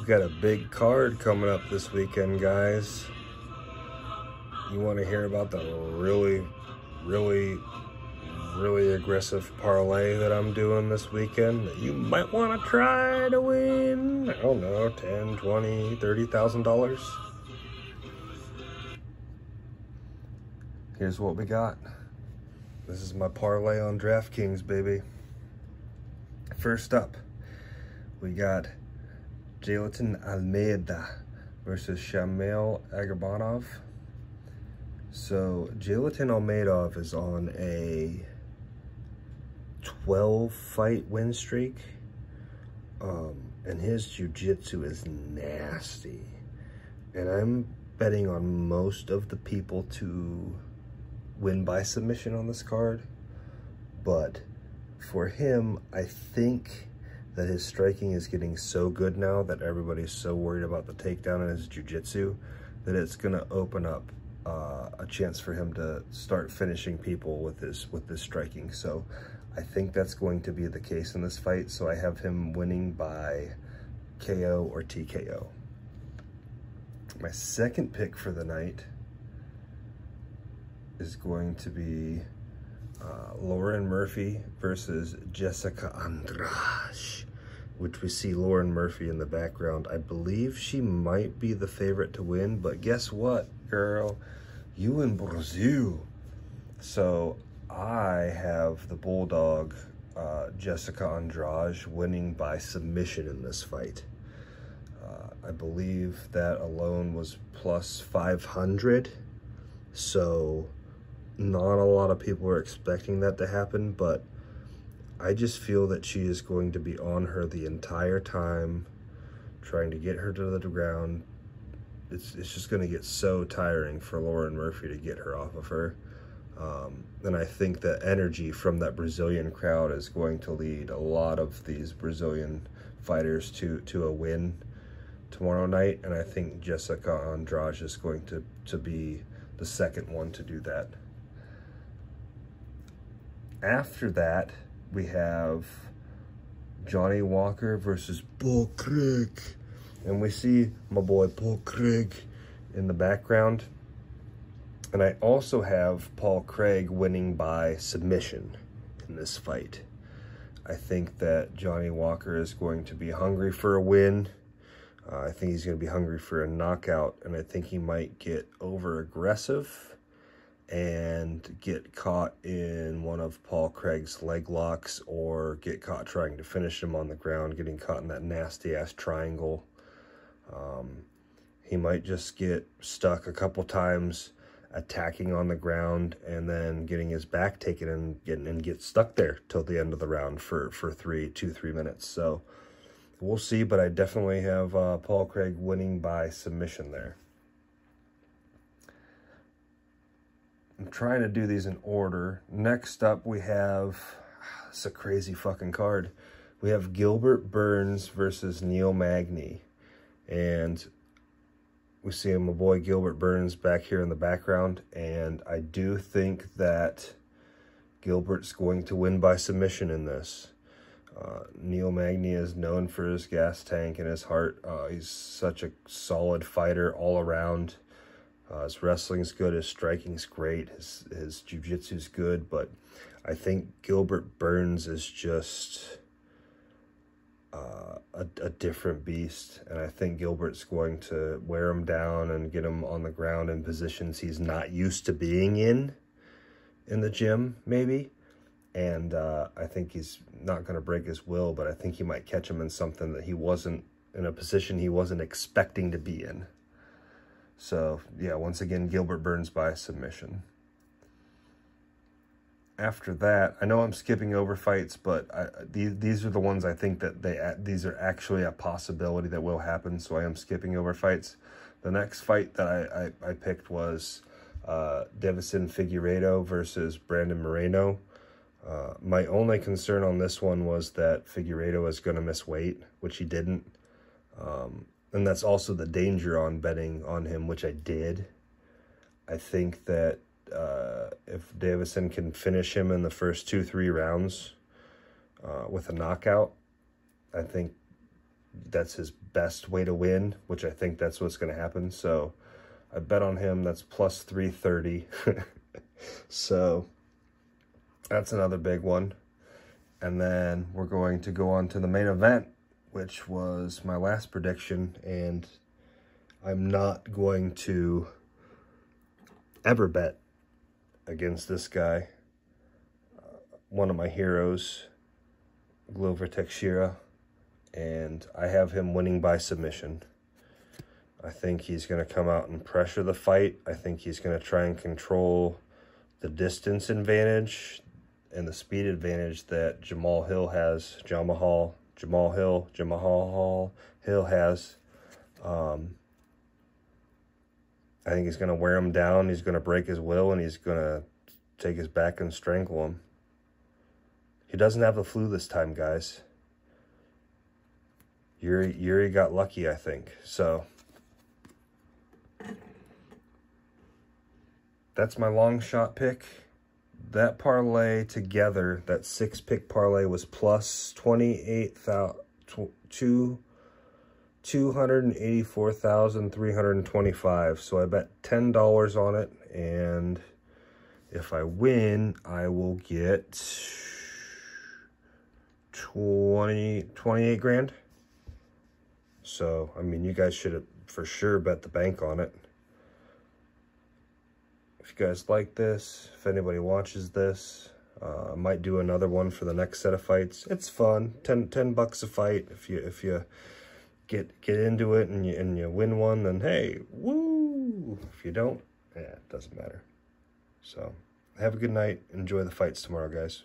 got a big card coming up this weekend, guys. You want to hear about the really aggressive parlay that I'm doing this weekend that you might want to try to win, I don't know, $10, $20, $30,000? Here's what we got. This is my parlay on DraftKings, baby. First up, we got Jailton Almeida versus Shamil Agabanov. So Jailton Almeida is on a 12-fight win streak, and his jiu-jitsu is nasty. And I'm betting on most of the people to win by submission on this card, but for him, I think that his striking is getting so good now that everybody's so worried about the takedown in his jiu-jitsu that it's going to open up a chance for him to start finishing people with his striking. So I think that's going to be the case in this fight. So I have him winning by KO or TKO. My second pick for the night is going to be Lauren Murphy versus Jessica Andrade, which we see Lauren Murphy in the background. I believe she might be the favorite to win, but guess what, girl? You in Brazil. So I have the Bulldog, Jessica Andrade, winning by submission in this fight. I believe that alone was plus 500. So not a lot of people are expecting that to happen, but I just feel that she is going to be on her the entire time, trying to get her to the ground. It's just going to get so tiring for Lauren Murphy to get her off of her. And I think the energy from that Brazilian crowd is going to lead a lot of these Brazilian fighters to a win tomorrow night. And I think Jessica Andrade is going to be the second one to do that. After that, we have Johnny Walker versus Paul Craig. And we see my boy Paul Craig in the background. And I also have Paul Craig winning by submission in this fight. I think that Johnny Walker is going to be hungry for a win. I think he's going to be hungry for a knockout. And I think he might get over-aggressive and get caught in one of Paul Craig's leg locks, or get caught trying to finish him on the ground, getting caught in that nasty-ass triangle. He might just get stuck a couple times attacking on the ground and then getting his back taken and get stuck there till the end of the round for 2-3 minutes. So we'll see, but I definitely have Paul Craig winning by submission there. I'm trying to do these in order. Next up, we have, it's a crazy fucking card. We have Gilbert Burns versus Neil Magny. And we see my boy Gilbert Burns back here in the background. And I do think that Gilbert's going to win by submission in this. Neil Magny is known for his gas tank and his heart. He's such a solid fighter all around. His wrestling's good, his striking's great, his jiu-jitsu's good, but I think Gilbert Burns is just a different beast, and I think Gilbert's going to wear him down and get him on the ground in positions he's not used to being in the gym, maybe, and I think he's not going to break his will, but I think he might catch him in something that he wasn't, in a position he wasn't expecting to be in. So, yeah, once again, Gilbert Burns by submission. After that, I know I'm skipping over fights, but these are the ones I think that these are actually a possibility that will happen, so I am skipping over fights. The next fight that I picked was Davison Figueiredo versus Brandon Moreno. My only concern on this one was that Figueiredo was going to miss weight, which he didn't. And that's also the danger on betting on him, which I did. I think that if Davison can finish him in the first 2-3 rounds with a knockout, I think that's his best way to win, which I think that's what's going to happen. So I bet on him. That's plus 330. So that's another big one. And then we're going to go on to the main event, which was my last prediction. And I'm not going to ever bet against this guy. One of my heroes, Glover Teixeira, and I have him winning by submission. I think he's going to come out and pressure the fight. I think he's going to try and control the distance advantage and the speed advantage that Jamal Hill has. Jamal Hill has. I think he's going to wear him down. He's going to break his will, and he's going to take his back and strangle him. He doesn't have the flu this time, guys. Yuri got lucky, I think. So that's my long shot pick. That parlay together, that 6-pick parlay, was plus 284,325. So I bet $10 on it, and if I win, I will get 28 grand. So, I mean, you guys should have for sure bet the bank on it. If you guys like this, if anybody watches this, I might do another one for the next set of fights. It's fun. 10 bucks a fight. If you get into it and you win one, then hey, woo. If you don't, yeah, it doesn't matter. So, have a good night. Enjoy the fights tomorrow, guys.